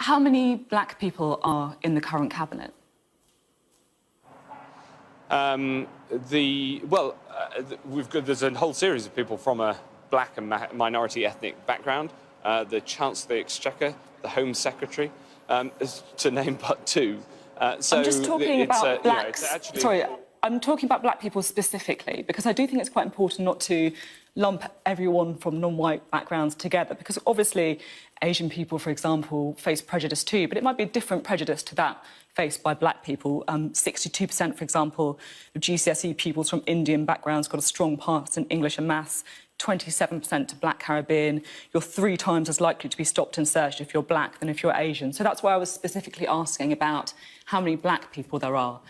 How many black people are in the current cabinet? There's a whole series of people from a black and minority ethnic background. The Chancellor of the Exchequer, the Home Secretary, to name but two. I'm just talking about blacks. Actually... Sorry, I'm talking about black people specifically, because I do think it's quite important not to lump everyone from non-white backgrounds together, because obviously Asian people, for example, face prejudice too, but it might be a different prejudice to that faced by black people. 62%, for example, of GCSE pupils from Indian backgrounds got a strong pass in English and maths, 27% to black Caribbean. You're 3 times as likely to be stopped and searched if you're black than if you're Asian. So that's why I was specifically asking about how many black people there are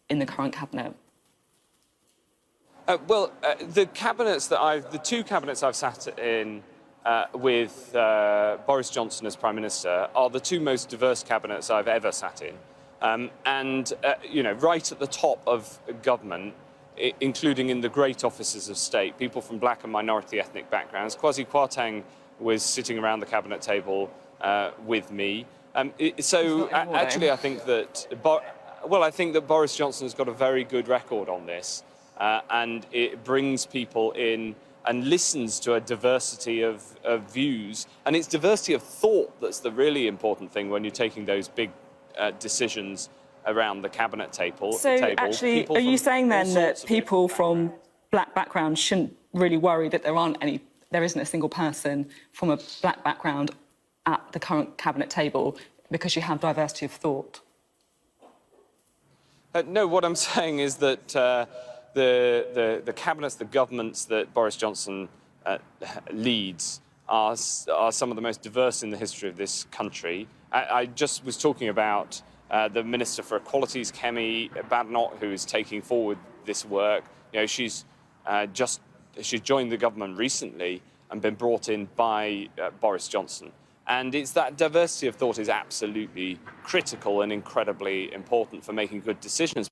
in the current cabinet. The two cabinets I've sat in with Boris Johnson as Prime Minister are the two most diverse cabinets I've ever sat in. Right at the top of government, including in the great offices of state, people from black and minority ethnic backgrounds. Kwasi Kwarteng was sitting around the cabinet table with me. Actually, I think that Boris Johnson has got a very good record on this. And it brings people in and listens to a diversity of views. And it's diversity of thought that's the really important thing when you're taking those big decisions around the cabinet table. So actually, are you saying then that people from black backgrounds shouldn't really worry that there isn't a single person from a black background at the current cabinet table because you have diversity of thought? No, what I'm saying is that the cabinets, the governments that Boris Johnson leads are some of the most diverse in the history of this country. I just was talking about the Minister for Equalities, Kemi Badenoch, who is taking forward this work. You know, she's joined the government recently and been brought in by Boris Johnson. And it's that diversity of thought is absolutely critical and incredibly important for making good decisions.